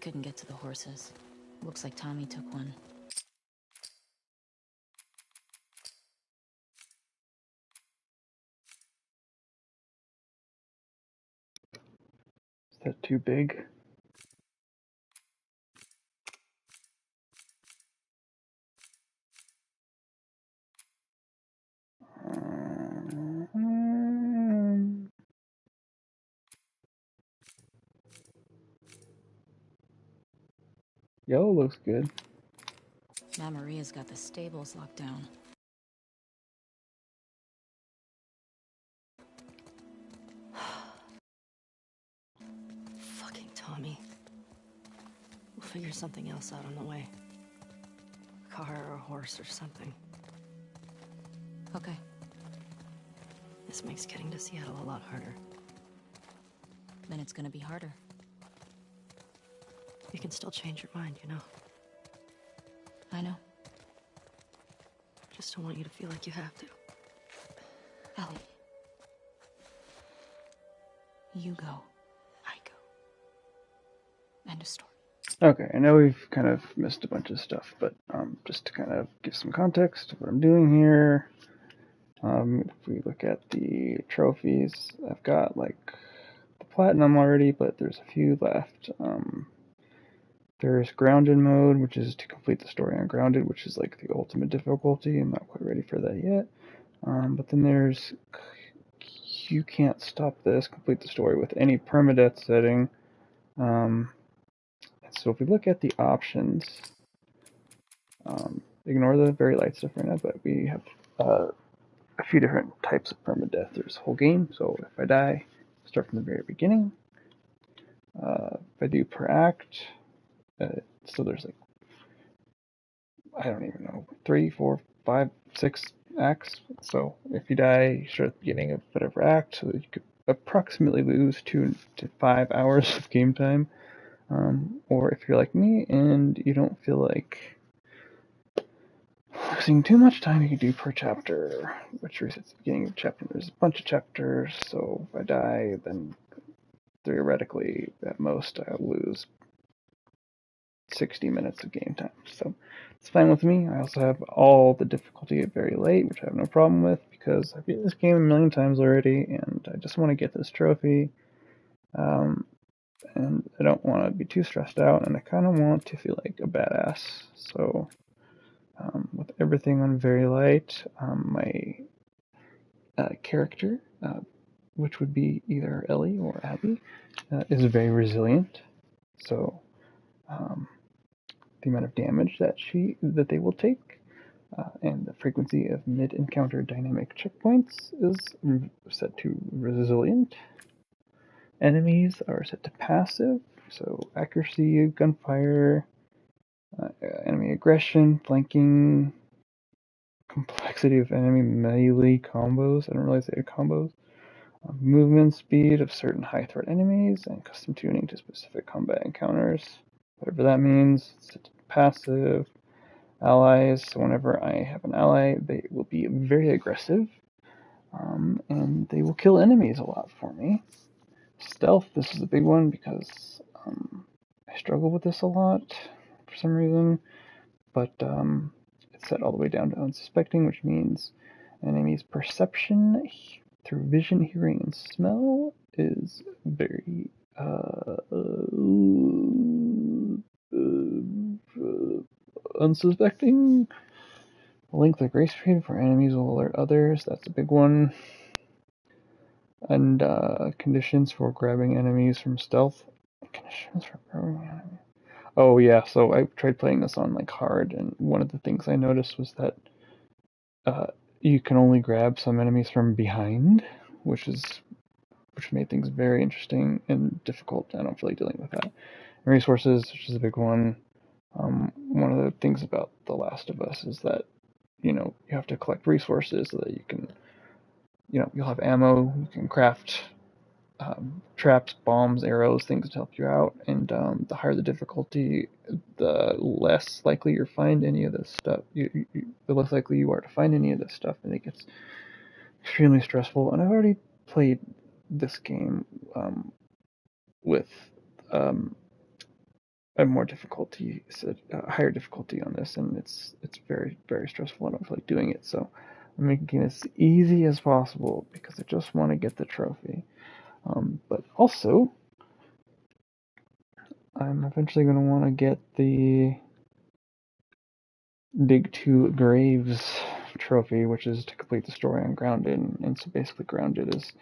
couldn't get to the horses. Looks like Tommy took one. Is that too big? Yellow looks good. Now Maria's got the stables locked down. Fucking Tommy. We'll figure something else out on the way. A car or a horse or something. Okay. This makes getting to Seattle a lot harder. Then it's gonna be harder. You can still change your mind, you know? I know. Just don't want you to feel like you have to. Ellie. You go. I go. End of story. Okay, I know we've kind of missed a bunch of stuff, but just to kind of give some context of what I'm doing here, if we look at the trophies, I've got like the platinum already, but there's a few left. There's grounded mode, which is to complete the story on grounded, which is like the ultimate difficulty. I'm not quite ready for that yet. But then there's you can't stop this, complete the story with any permadeath setting. So if we look at the options, ignore the very light stuff right now, but we have a few different types of permadeath. There's whole game, so if I die, start from the very beginning. If I do per act, so there's like, I don't even know, 3, 4, 5, 6 acts. So if you die, you start at the beginning of whatever act, so that you could approximately lose 2 to 5 hours of game time. Or if you're like me and you don't feel like losing too much time, you can do per chapter, which resets the beginning of the chapter. There's a bunch of chapters, so if I die, then theoretically, at most, I'll lose 60 minutes of game time. So it's fine with me. I also have all the difficulty at very late, which I have no problem with, because I've beat this game a million times already, and I just want to get this trophy. And I don't want to be too stressed out, and I kind of want to feel like a badass. So with everything on very light, my character, which would be either Ellie or Abby, is very resilient. So the amount of damage that they will take and the frequency of mid-encounter dynamic checkpoints is set to resilient. Enemies are set to passive, so accuracy, gunfire, enemy aggression, flanking, complexity of enemy melee combos. I don't realize they had combos. Movement speed of certain high threat enemies, and custom tuning to specific combat encounters. Whatever that means. It's set to passive. Allies, so whenever I have an ally, they will be very aggressive, and they will kill enemies a lot for me. Stealth, this is a big one because I struggle with this a lot for some reason, but it's set all the way down to unsuspecting, which means enemy's perception through vision, hearing, and smell is very unsuspecting. Length of grace period for enemies will alert others. That's a big one. And conditions for grabbing enemies from stealth. Conditions for grabbing enemies. Oh yeah, so I tried playing this on like hard, and one of the things I noticed was that you can only grab some enemies from behind, which made things very interesting and difficult. I don't feel like dealing with that. Resources, which is a big one. One of the things about The Last of Us is that you have to collect resources so that you can, you'll have ammo, you can craft traps, bombs, arrows, things to help you out, and the higher the difficulty, the less likely you'll find any of this stuff. The less likely you are to find any of this stuff, and it gets extremely stressful. And I've already played this game with a more difficulty, higher difficulty on this, and it's very, very stressful. I don't feel like doing it, so I'm making it as easy as possible because I just want to get the trophy. But also, I'm eventually going to want to get the Dig 2 Graves trophy, which is to complete the story on Grounded. And so basically, Grounded is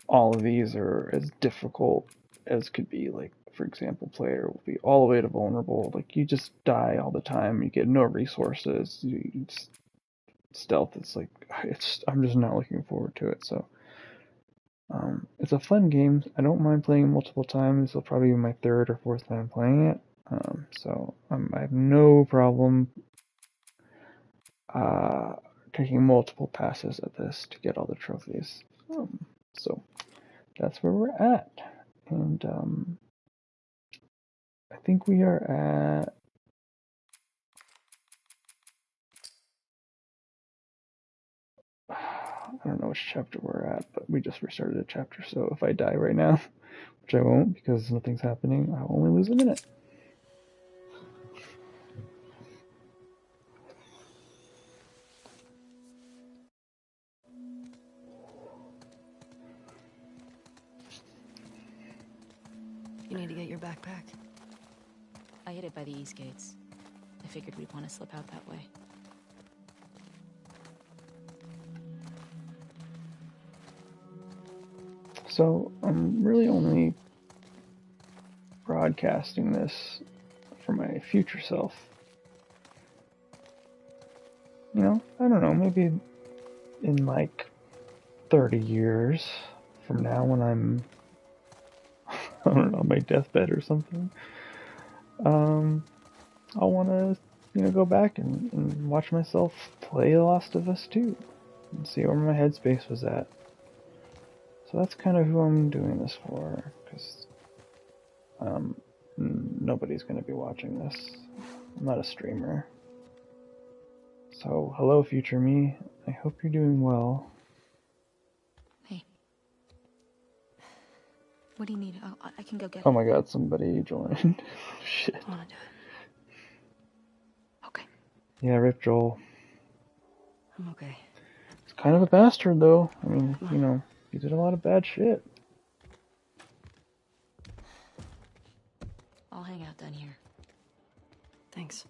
all of these are as difficult as could be. Like, for example, player will be all the way to vulnerable. Like, you just die all the time. You get no resources. You stealth. It's like I'm just not looking forward to it. So it's a fun game. I don't mind playing it multiple times. This will probably be my third or fourth time playing it. So I have no problem taking multiple passes at this to get all the trophies. So that's where we're at. And I think we are at... I don't know which chapter we're at, but we just restarted a chapter, so if I die right now, which I won't because nothing's happening, I'll only lose a minute. You need to get your backpack. I hid it by the east gates. I figured we'd want to slip out that way. So I'm really only broadcasting this for my future self. You know, I don't know, maybe in like 30 years from now when I'm, I don't know, on my deathbed or something, I'll want to, go back and watch myself play The Last of Us 2 and see where my headspace was at. So that's kind of who I'm doing this for, because nobody's going to be watching this. I'm not a streamer. So, hello, future me. I hope you're doing well. Hey. What do you need? I can go get it. Oh my god, somebody joined. Shit. I want to do it. Okay. Yeah, Rip Joel. I'm okay. He's kind of a bastard, though. I mean, he did a lot of bad shit. I'll hang out down here. Thanks.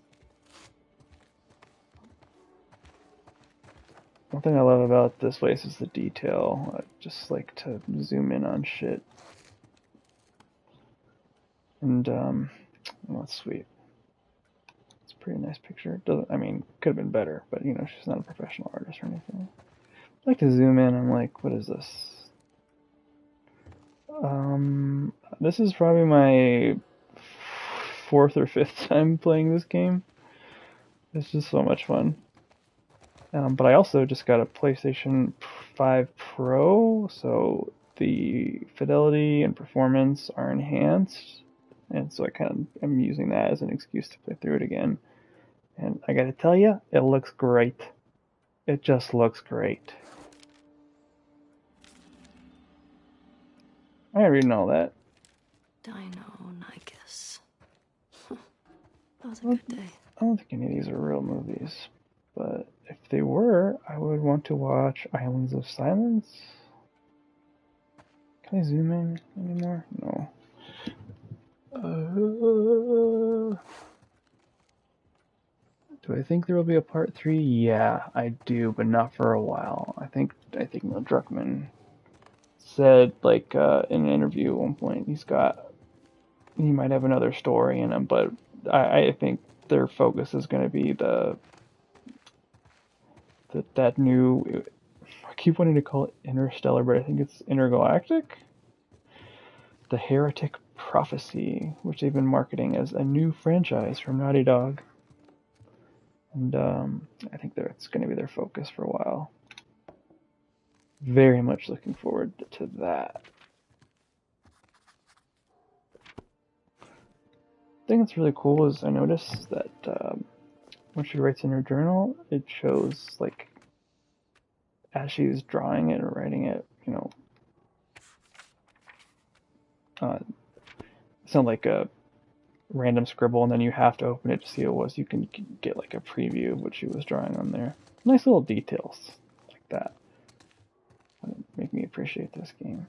One thing I love about this place is the detail. I just like to zoom in on shit. And, well, that's sweet. It's a pretty nice picture. Could have been better, but, she's not a professional artist or anything. I like to zoom in. I'm like, what is this? This is probably my fourth or fifth time playing this game. It's just so much fun. But I also just got a PlayStation 5 Pro, so the fidelity and performance are enhanced, and so I kind of am using that as an excuse to play through it again. And I gotta tell you, it looks great. It just looks great. I ain't reading all that. Dino-Nicus. That was a good day. I don't think any of these are real movies, but if they were, I would want to watch Islands of Silence. Can I zoom in anymore? No. Do I think there will be a part 3? Yeah, I do, but not for a while. I think Neil Druckmann said, in an interview at one point, he might have another story in him, but I think their focus is going to be that new, I keep wanting to call it Interstellar, but I think it's Intergalactic? The Heretic Prophecy, which they've been marketing as a new franchise from Naughty Dog. And I think that's going to be their focus for a while. Very much looking forward to that. The thing that's really cool is I noticed that when she writes in her journal, it shows, as she's drawing it or writing it, not like a random scribble, and then you have to open it to see what it was. You can get like a preview of what she was drawing on there. Nice little details like that. Make me appreciate this game.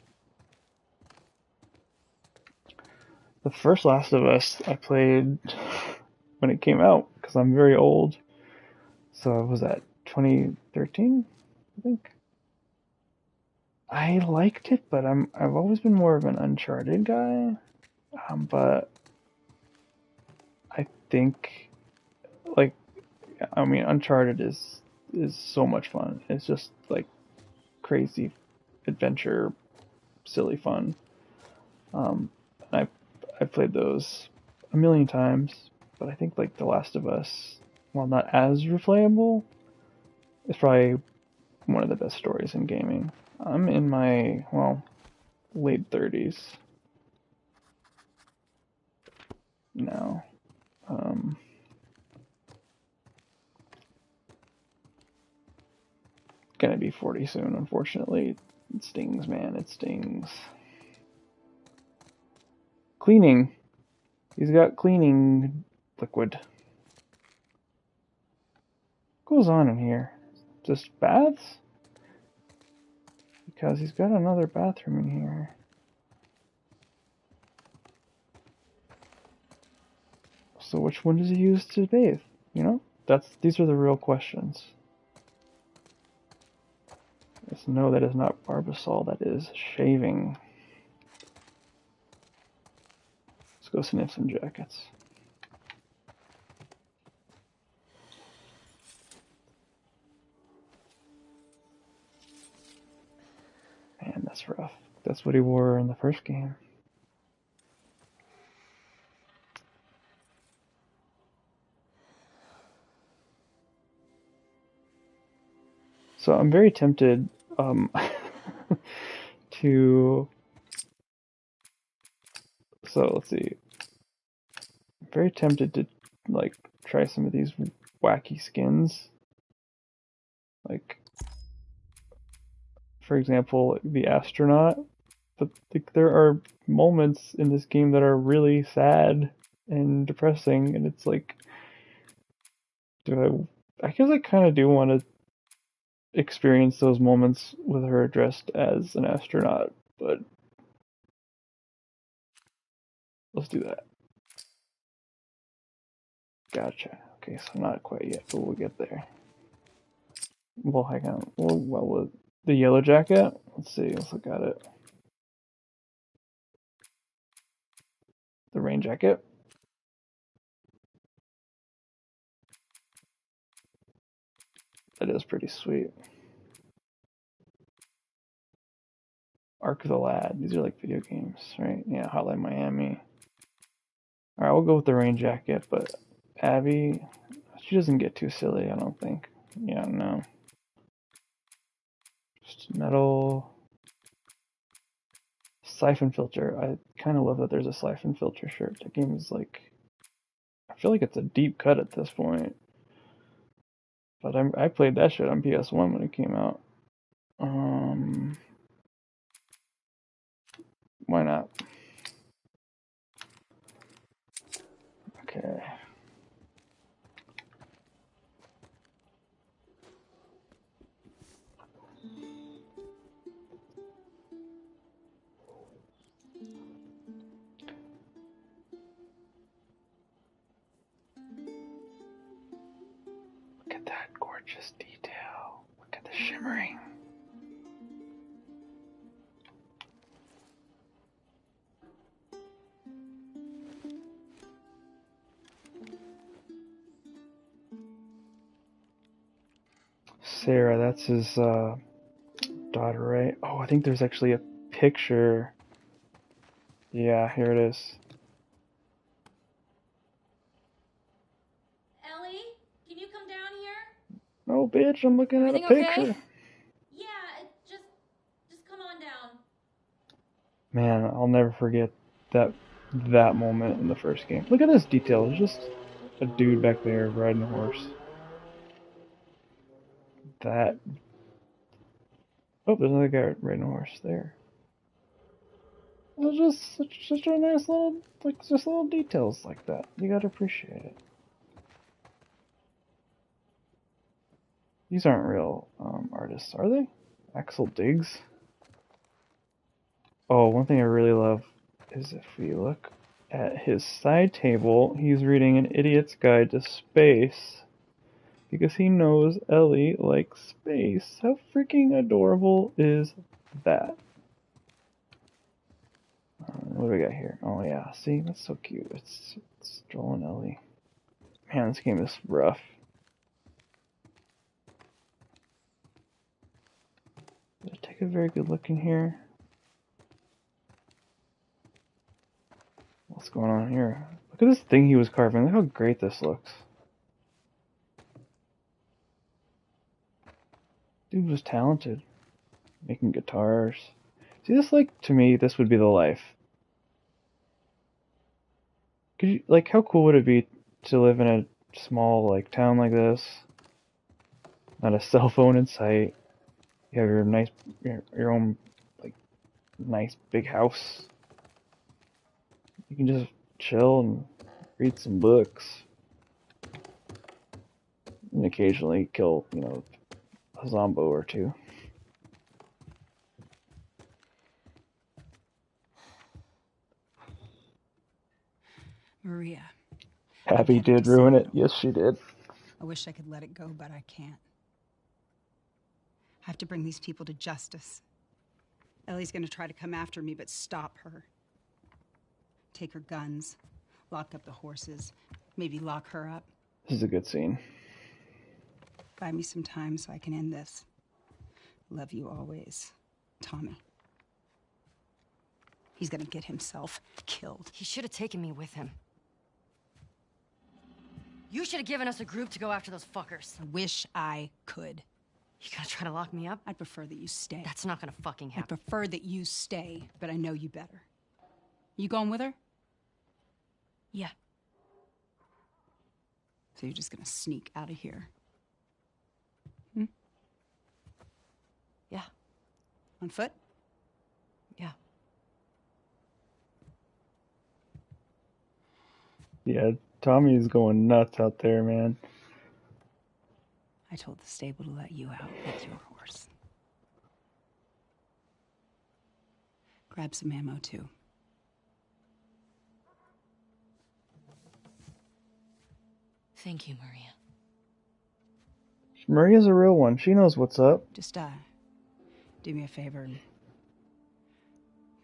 The first Last of Us I played when it came out, because I'm very old. So was that 2013, I think? I liked it, but I've always been more of an Uncharted guy. But I think, like, I mean, Uncharted is so much fun. It's just like crazy adventure, silly fun. I've played those a million times, but I think like The Last of Us, while not as replayable, is probably one of the best stories in gaming. I'm in my, well, late 30s now. Gonna be 40 soon, unfortunately. It stings, man, it stings. Cleaning. He's got cleaning liquid. What goes on in here? Just baths? Because he's got another bathroom in here. So which one does he use to bathe? You know? These are the real questions. Yes, no, that is not Barbasol, that is shaving. Let's go sniff some jackets. Man, that's rough. That's what he wore in the first game. So I'm very tempted to... So let's see. I'm very tempted to like try some of these wacky skins. Like, for example, the astronaut. But there are moments in this game that are really sad and depressing, and it's like, I guess I kind of do want to experience those moments with her dressed as an astronaut, but let's do that. Gotcha. Okay, so not quite yet, but we'll get there. Well, hang on. Well, with the yellow jacket, let's see. Let's look at it. The rain jacket. That is pretty sweet. Ark of the Lad. These are like video games, right? Yeah, Hotline Miami. Alright, we'll go with the rain jacket, but Abby, she doesn't get too silly, I don't think. Yeah, no. Just metal. Siphon filter. I kind of love that there's a siphon filter shirt. That game is like, I feel like it's a deep cut at this point. But I played that shit on PS1 when it came out. Why not? Okay. Look at that gorgeous detail. Look at the shimmering. Sarah, that's his daughter, right? Oh, I think there's actually a picture. Yeah, here it is. Ellie, can you come down here? Oh, bitch, I'm looking at a Everything picture. okay? Yeah, just come on down. Man, I'll never forget that moment in the first game. Look at this detail. There's just a dude back there riding a horse. That. Oh, there's another guy riding a horse there. It's just such a nice little, like, just little details like that. You gotta appreciate it. These aren't real artists, are they? Axel Diggs? Oh, one thing I really love is if we look at his side table, he's reading An Idiot's Guide to Space because he knows Ellie likes space. How freaking adorable is that? What do we got here? Oh yeah, see, that's so cute. It's Joel and Ellie. Man, this game is rough. Did I take a very good look in here? What's going on here? Look at this thing he was carving. Look how great this looks. Dude was talented. Making guitars. See, this, like, to me, this would be the life. Could you, like, how cool would it be to live in a small, like, town like this? Not a cell phone in sight. You have your own, like, nice big house. You can just chill and read some books. And occasionally kill, you know, a zombo or two. Maria. Abby did ruin it. Yes, she did. I wish I could let it go, but I can't. I have to bring these people to justice. Ellie's gonna try to come after me, but stop her. Take her guns, lock up the horses, maybe lock her up. This is a good scene. Buy me some time so I can end this. Love you always, Tommy. He's gonna get himself killed. He should have taken me with him. You should have given us a group to go after those fuckers. I wish I could. You gonna try to lock me up? I'd prefer that you stay. That's not gonna fucking I'd happen. prefer that you stay, but I know you better. You going with her? Yeah. So you're just gonna sneak out of here? Yeah. On foot? Yeah. Yeah, Tommy's going nuts out there, man. I told the stable to let you out with your horse. Grab some ammo, too. Thank you, Maria. Maria's a real one. She knows what's up. Just, do me a favor and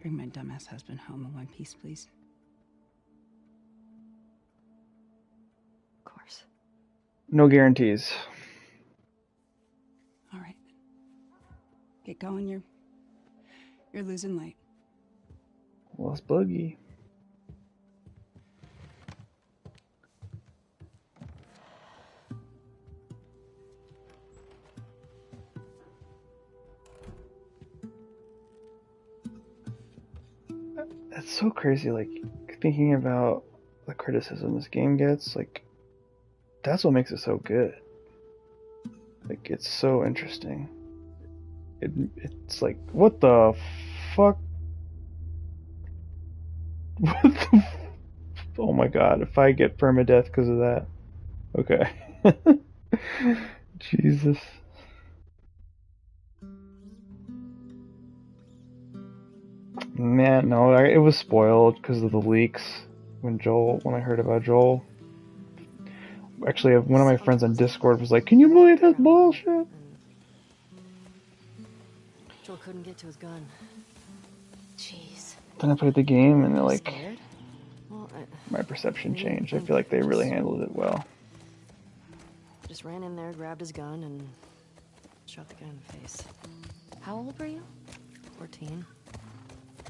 bring my dumbass husband home in one piece, please. Of course. No guarantees. All right. Get going, you're losing light. Well, it's Boogie. That's so crazy, like, thinking about the criticism this game gets, like, that's what makes it so good. Like, it's so interesting. It's like, what the fuck? What the oh my god, if I get permadeath because of that. Okay. Jesus. Man, no, it was spoiled because of the leaks when I heard about Joel. Actually, one of my friends on Discord was like, "Can you believe this bullshit?" Joel couldn't get to his gun. Jeez. Then I played the game and like Scared? Well, my perception changed. I feel like they really handled it well. Just ran in there, grabbed his gun, and shot the guy in the face. How old were you? 14.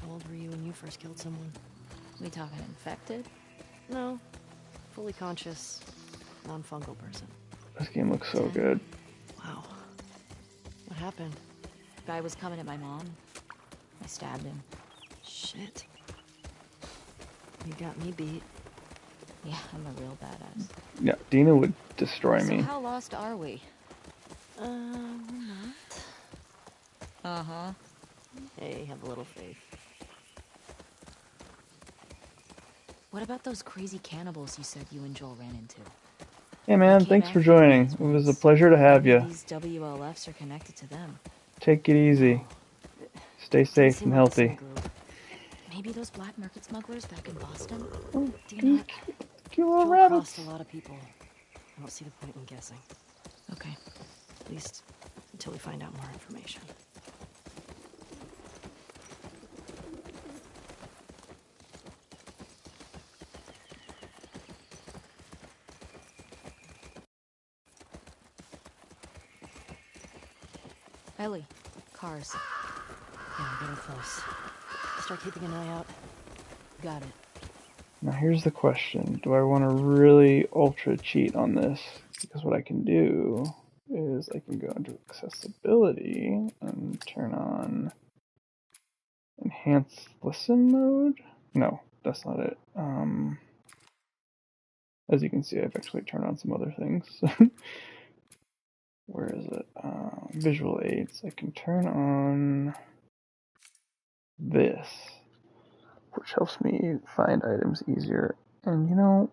How old were you when you first killed someone? We talking infected? No. Fully conscious, non-fungal person. This game looks so good. Wow. What happened? Guy was coming at my mom. I stabbed him. Shit. You got me beat. Yeah, I'm a real badass. Yeah, Dina would destroy So me. how lost are we? We're not. Uh-huh. Hey, have a little faith. What about those crazy cannibals you said you and Joel ran into? Hey man, They came thanks for after joining. these It was a ones. pleasure to have Maybe you. these WLFs are connected to them. Take it easy. Stay Didn't safe seem and like the same healthy. group. Maybe those black market smugglers back in Boston? Oh, Do you know what? cute little Joel rabbits. crossed a lot of people. I don't see the point in guessing. Okay. At least until we find out more information. Ellie, cars. Yeah, we're getting close. Start keeping an eye out. Got it. Now here's the question. Do I want to really ultra cheat on this? Because what I can do is I can go into accessibility and turn on enhanced listen mode. No, that's not it. As you can see, I've actually turned on some other things. Where is it? Visual aids. I can turn on this, which helps me find items easier. And you know,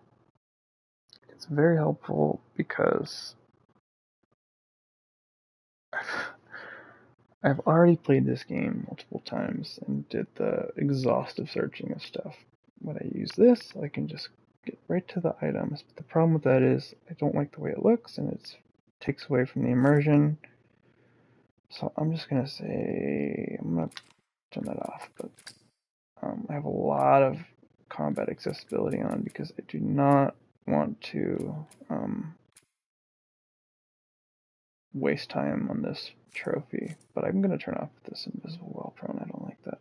it's very helpful because I've already played this game multiple times and did the exhaustive searching of stuff. When I use this, I can just get right to the items. But the problem with that is I don't like the way it looks and it takes away from the immersion. So I'm just going to say, I'm going to turn that off. But I have a lot of combat accessibility on because I do not want to waste time on this trophy, but I'm going to turn off this invisible well prone. I don't like that.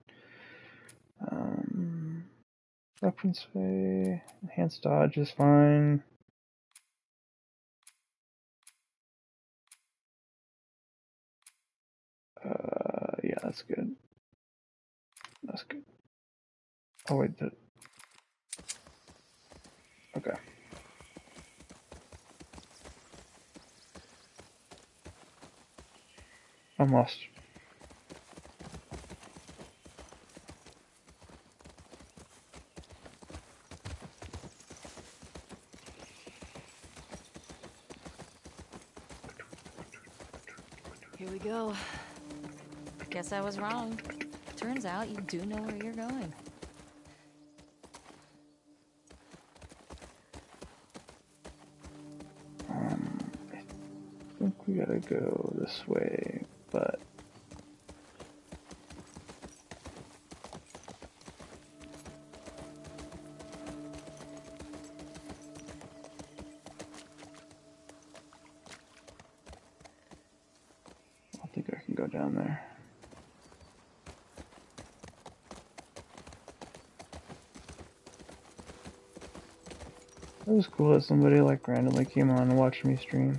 Weapon sway, enhanced dodge is fine. Yeah, that's good. That's good. Oh wait, okay. I'm lost. Here we go. Guess I was wrong. Turns out you do know where you're going. I think we gotta go this way, but I don't think I can go down there. It was cool that somebody like randomly came on and watched me stream.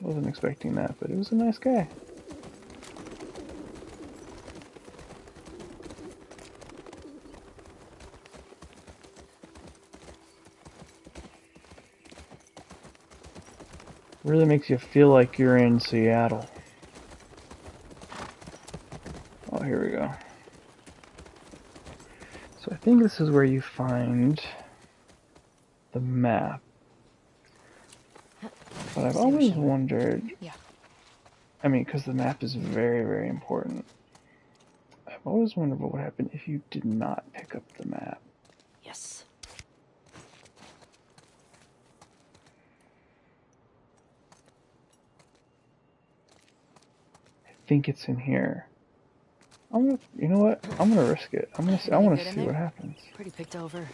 Wasn't expecting that, but it was a nice guy. Really makes you feel like you're in Seattle. Oh, here we go. So I think this is where you find the map. But I've always wondered, Yeah. I mean, because the map is very, very important. I've always wondered what would happen if you did not pick up the map. Yes. I think it's in here. You know what? I'm gonna risk it. I want to see what happens. Pretty picked over.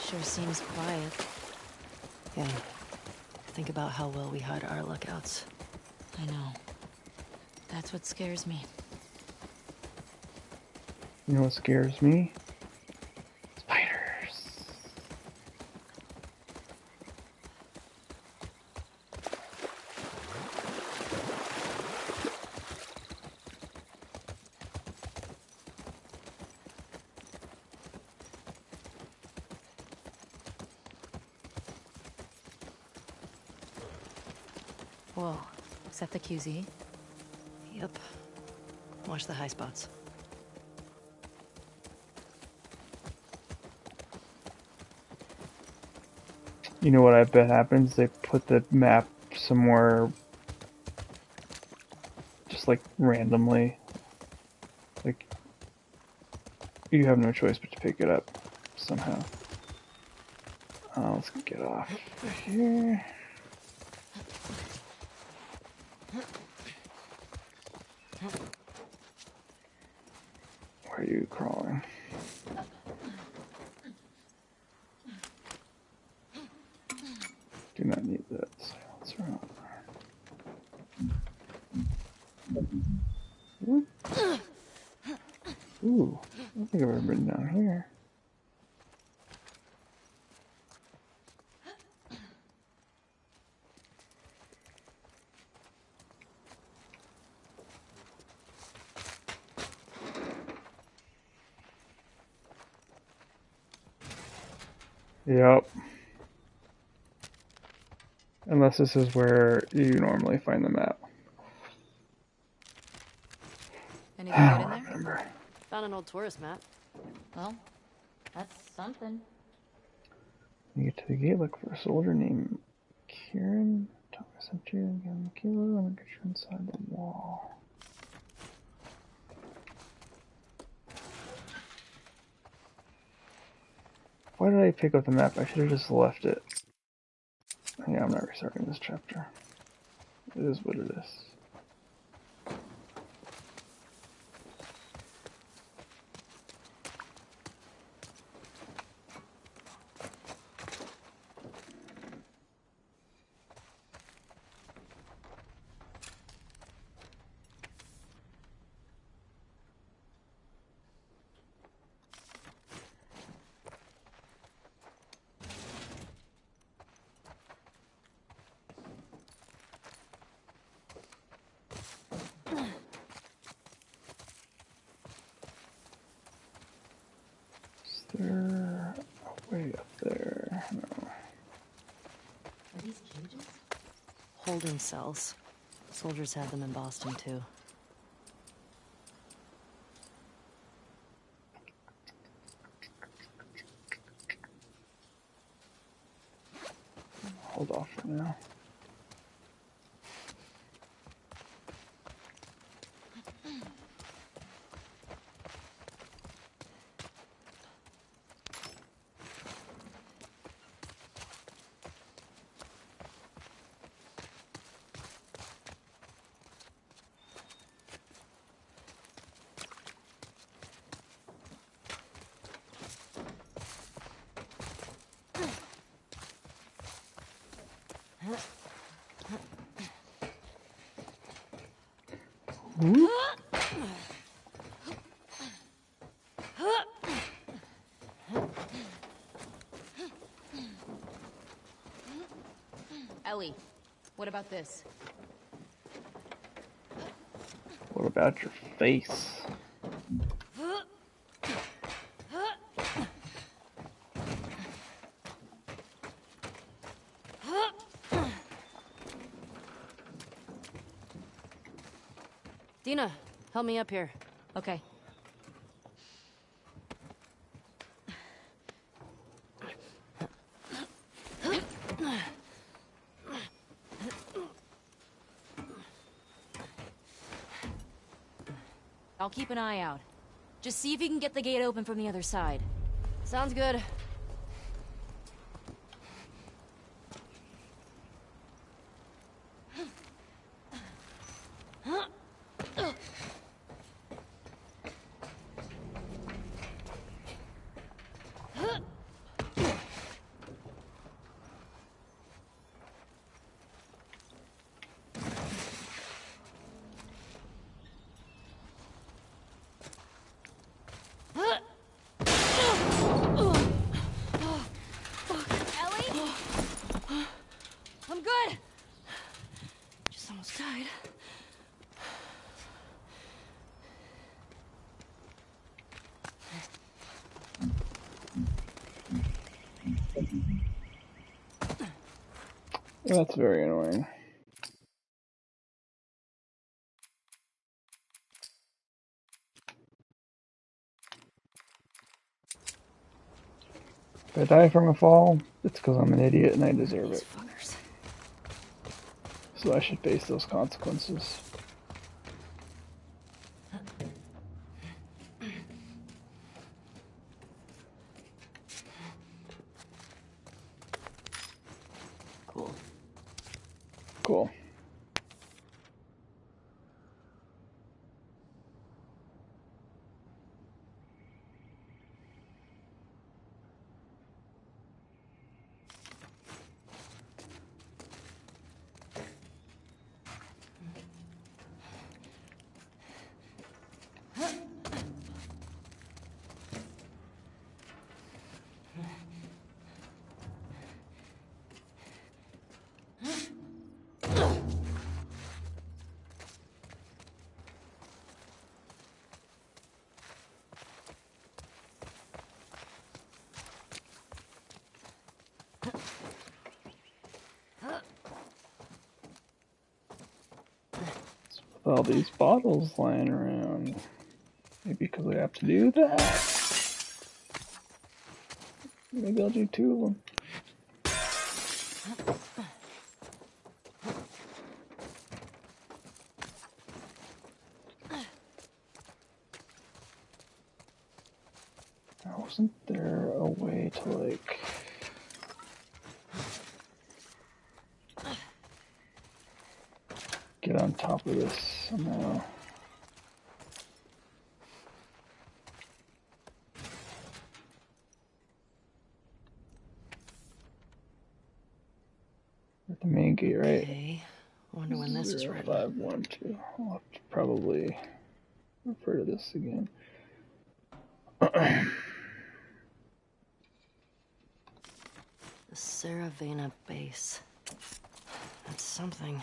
Sure seems quiet. Yeah. Think about how well we hide our lookouts. I know. That's what scares me. You know what scares me? Spiders. Whoa. Is that the QZ? Yep. Watch the high spots. You know what I bet happens? They put the map somewhere just like randomly. Like, you have no choice but to pick it up somehow. Let's get off here. Where are you crawling? Do not need that silencer on. Ooh, I don't think I've ever been down here. Yep. Unless this is where you normally find the map. Anything good in there? Remember. Found an old tourist map. Well, that's something. You get to the gate, look for a soldier named Kieran. Talk to some you and give him a kilo and get you inside the wall. Why did I pick up the map? I should have just left it. Yeah, I'm not restarting this chapter. It is what it is. Is there a way up there? No. Are these cages? Holding cells. Soldiers had them in Boston, too. Hold off for now. Ellie, what about this? What about your face? Dina, help me up here. Okay. I'll keep an eye out. Just see if you can get the gate open from the other side. Sounds good. I'm good! Just almost died. That's very annoying. I die from a fall, it's because I'm an idiot and I deserve These it. fuckers. So I should face those consequences. Cool. Cool. With all these bottles lying around. Maybe because we have to do that. Maybe I'll do 2 of them. Now, wasn't there a way to, like... get on top of this somehow? At the main gate, right? Okay. Wonder when this is ready. 0512. I'll have to probably refer to this again. The Saravena base. That's something.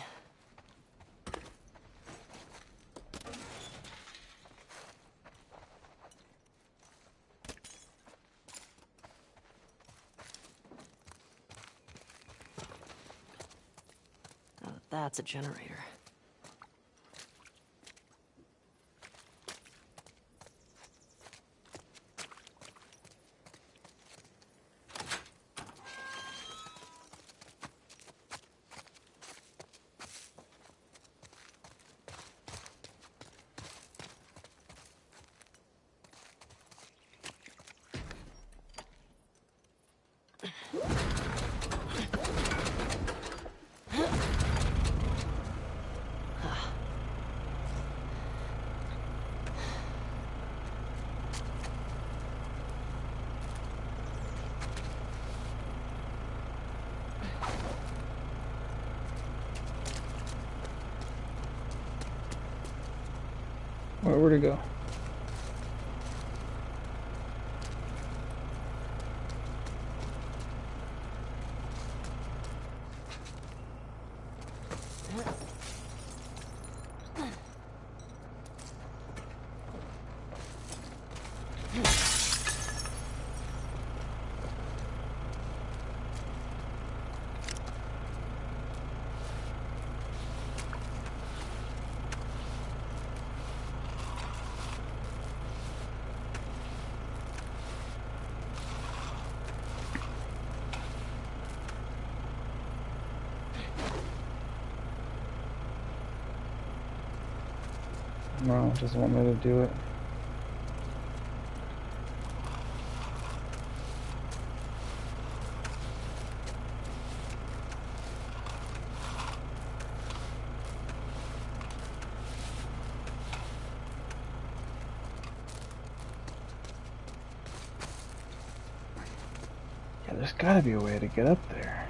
Oh, that's a generator. Where'd it go? No, it doesn't want me to do it. Yeah, there's gotta be a way to get up there.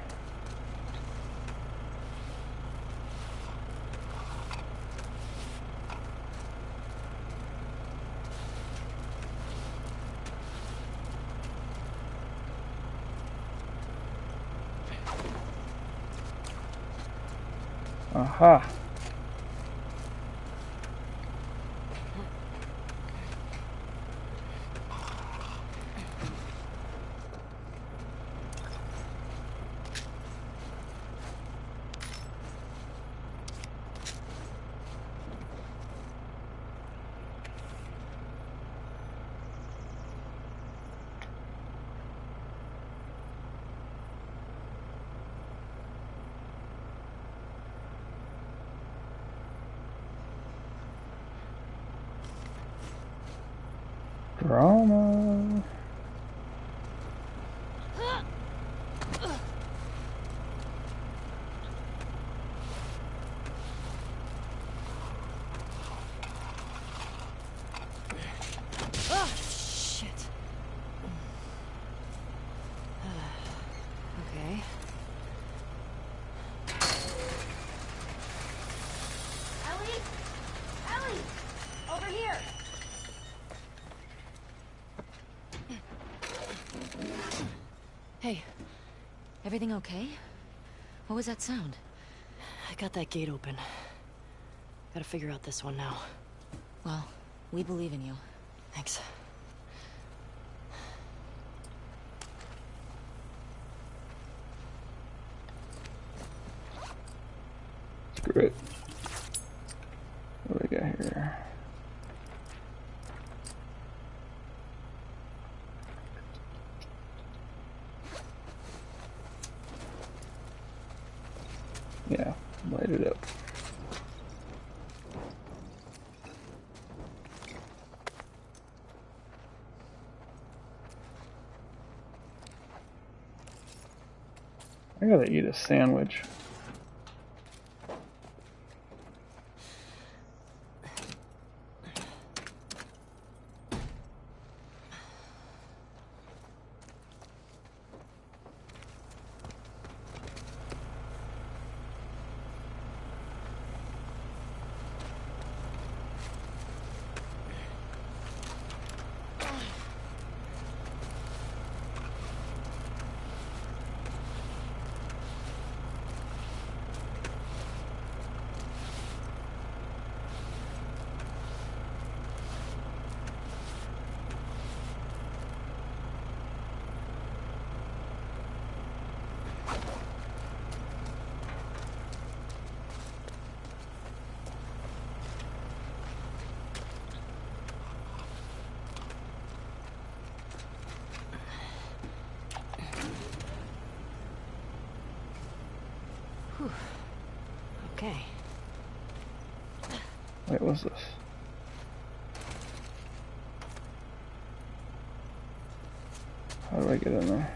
Aha! Drama. Oh, shit. Okay. Ellie? Ellie! Over here! Hey, everything okay? What was that sound? I got that gate open. Gotta figure out this one now. Well, we believe in you. Thanks. Screw it. What do we got here? Yeah, light it up. I gotta eat a sandwich. Okay. Wait, what's this? How do I get in there?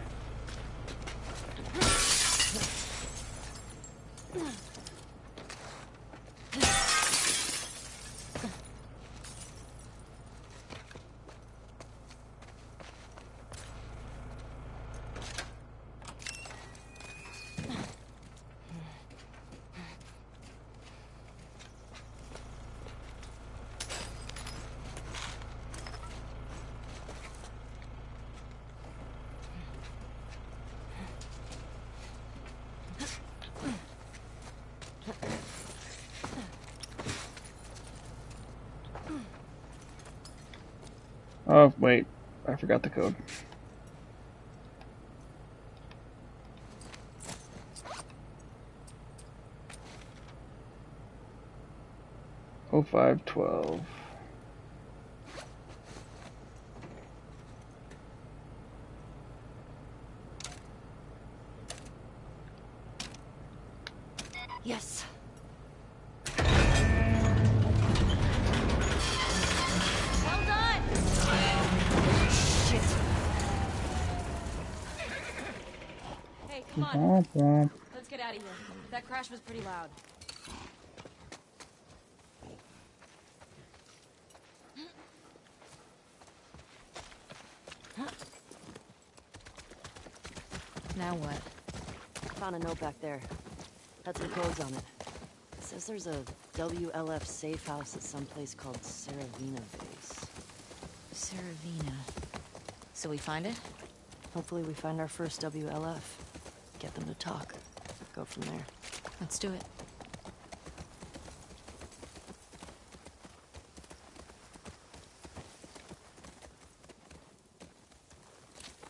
Oh, wait. I forgot the code. Oh, 0512. Yes. Well done! Shit. Hey, come on. Womp womp. Let's get out of here. That crash was pretty loud. Now what? Found a note back there. Had some codes on it. It says there's a WLF safe house at some place called Saravina Base. Saravina. So we find it? Hopefully we find our first WLF. Get them to talk. Go from there. Let's do it.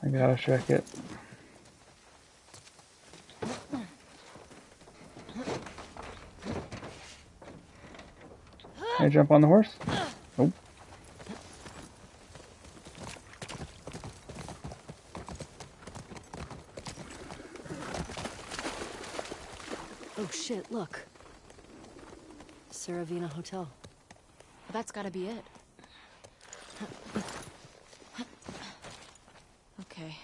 I gotta check it. Can I jump on the horse? Nope. Oh shit, look. Saravina Hotel. That's gotta be it. Okay.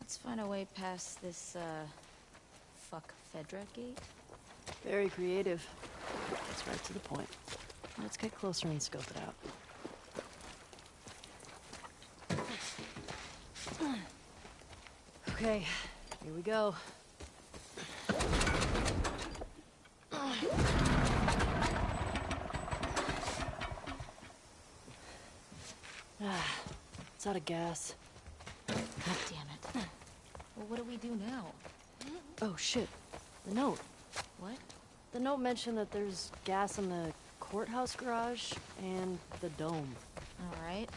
Let's find a way past this, fuck Fedra gate. Very creative. Gets right to the point. Let's get closer and scope it out. Okay, here we go. It's out of gas. God damn it. Well, what do we do now? Oh, shit. The note. What? The note mentioned that there's gas in the courthouse garage and the dome. Alright.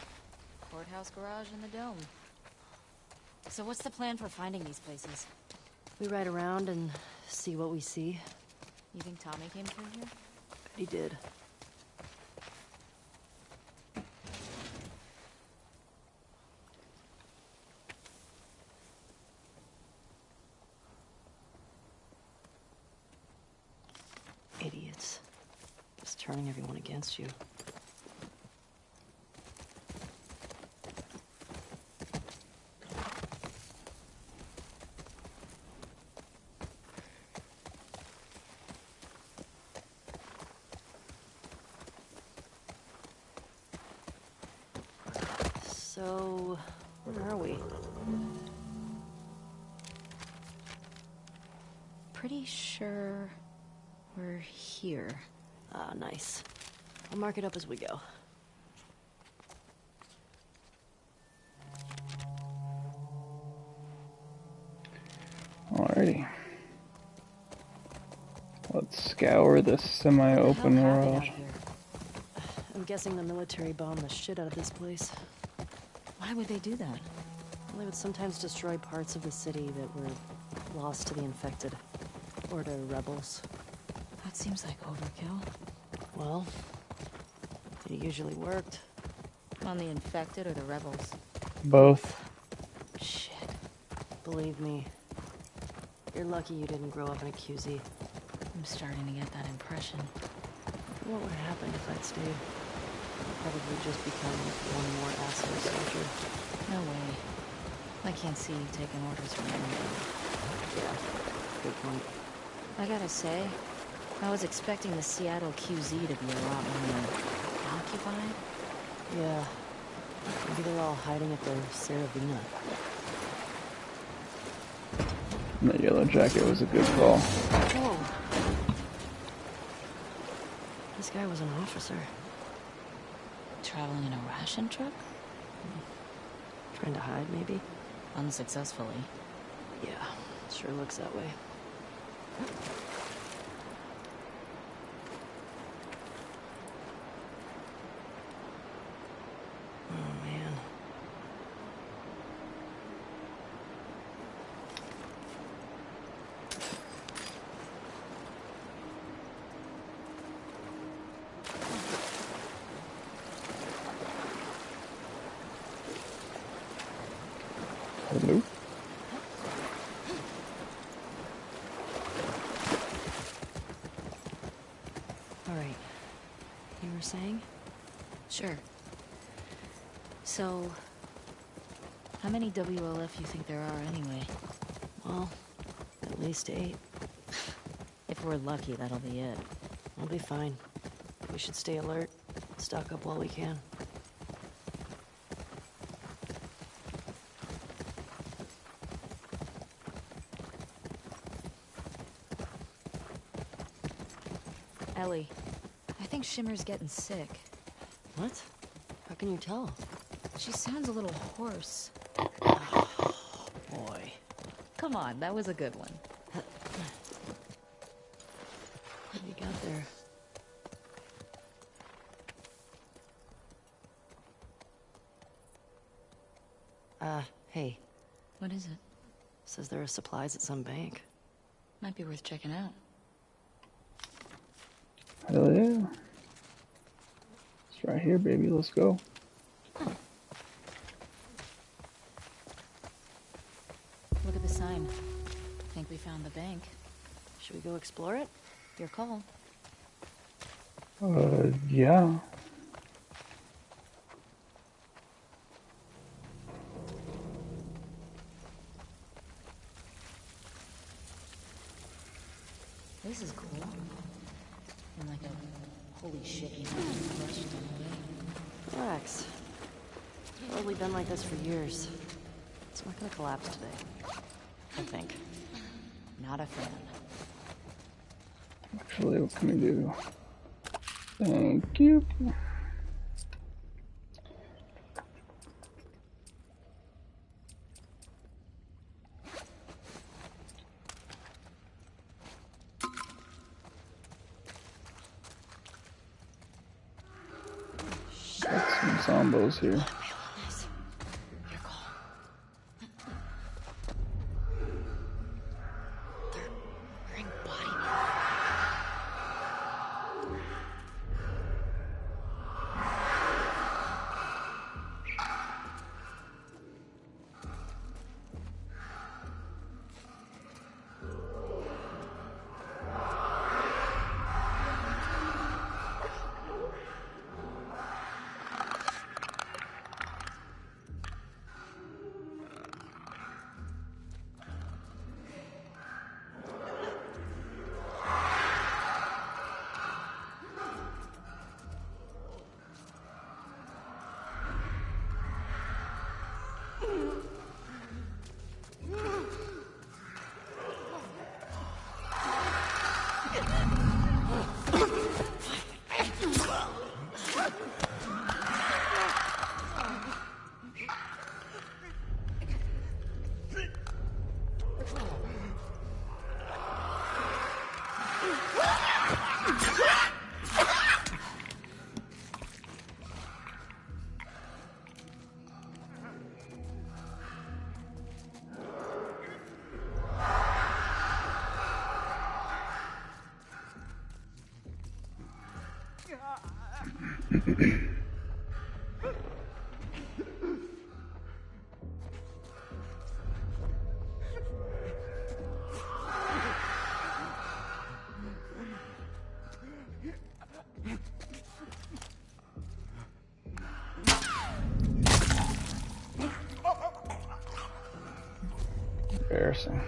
Courthouse garage and the dome. So what's the plan for finding these places? We ride around and see what we see. You think Tommy came through here? Bet he did. Idiots. Just turning everyone against you. So, where are we? Pretty sure we're here. Ah, nice. I'll mark it up as we go. Alrighty. Let's scour this semi-open How high world. out here? I'm guessing the military bombed the shit out of this place. Why would they do that? Well, they would sometimes destroy parts of the city that were lost to the infected. Or to rebels. That seems like overkill. Well, it usually worked. On the infected or the rebels? Both. Shit. Believe me, you're lucky you didn't grow up in a QZ. I'm starting to get that impression. What would have happened if I'd stayed? I'd probably just become one more asshole soldier. No way. I can't see you taking orders from anyone. Yeah, good point. I gotta say, I was expecting the Seattle QZ to be a lot more occupied. Yeah, maybe they're all hiding at the Saravina. The yellow jacket was a good call. Whoa. This guy was an officer. Traveling in a ration truck? Trying to hide, maybe? Unsuccessfully. Yeah, sure looks that way. Oh, man. Hello? All right. You were saying? Sure. So, how many WLF you think there are anyway? Well, at least 8. If we're lucky, that'll be it. I'll be fine. We should stay alert. Stock up while we can. Ellie, I think Shimmer's getting sick. What? How can you tell? She sounds a little hoarse. Boy. Come on, that was a good one. What do you got there? Hey. What is it? Says there are supplies at some bank. Might be worth checking out. Hell yeah. It's right here, baby. Let's go. Look at the sign. Think we found the bank. Should we go explore it? Your call. Yeah. Looking like a holy shit he's crushed on the way. Relax. It's probably been like this for years. It's not gonna collapse today. I think. Not a fan. Actually, what can we do? Thank you. Got some zombos here. Embarrassing.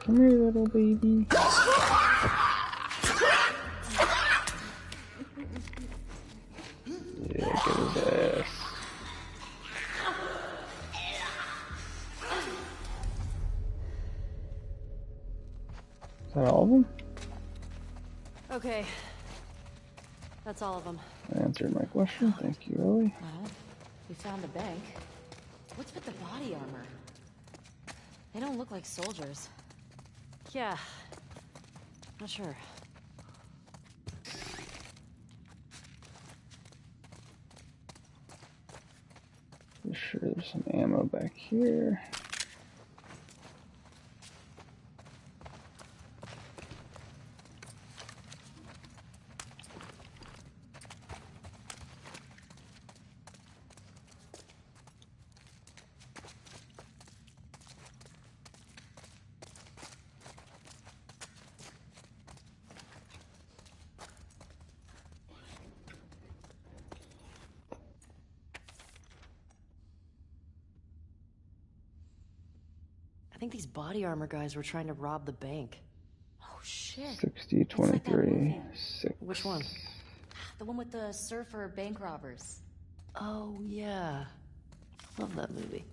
Come here, little baby. Yeah, get his ass. Is that all of them? Okay. That's all of them. I answered my question. Thank you, Ellie. Well, we found the bank. What's with the body armor? They don't look like soldiers. Yeah. Not sure. For sure, there's some ammo back here. I think these body armor guys were trying to rob the bank. Oh shit. 60, It's like that 23, movie. 6. Which one? The one with the surfer bank robbers. Oh, yeah. Love that movie.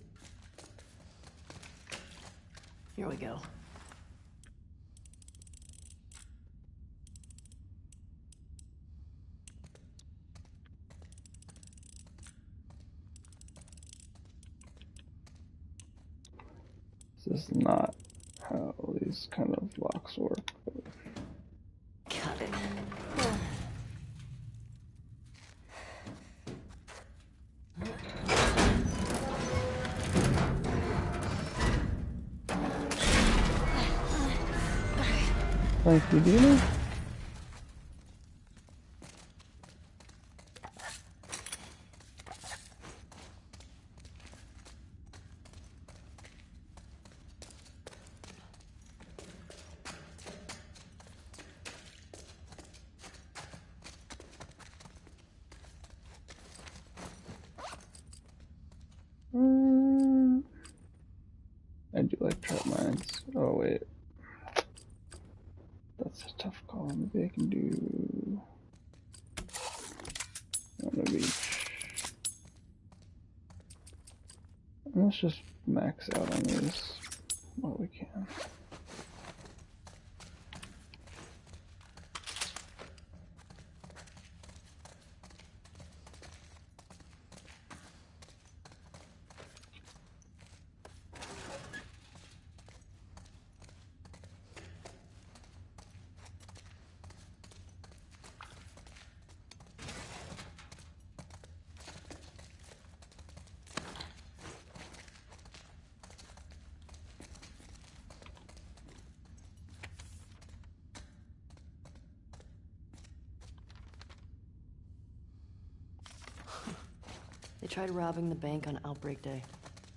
Here we go. This is not how these kind of locks work. Got it. Thank you, Dina. I do like trap mines. Oh wait, that's a tough call. Maybe I can do one of each. Let's just max out on these while we can. They tried robbing the bank on Outbreak Day.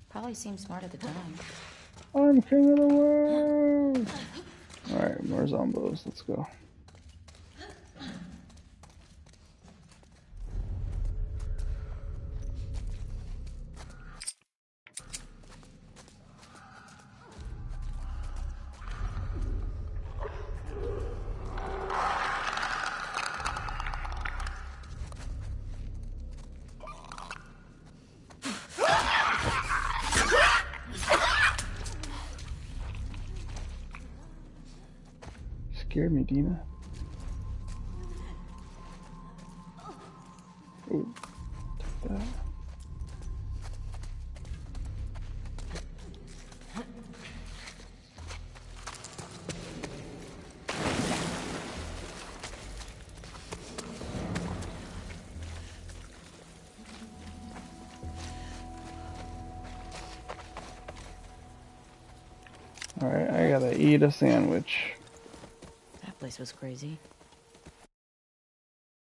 Probably seemed smart at the time. I'm king of the world! Alright, more zombos. Let's go. Scared me, Dina. Ooh, take that. Alright, I gotta eat a sandwich. That place was crazy.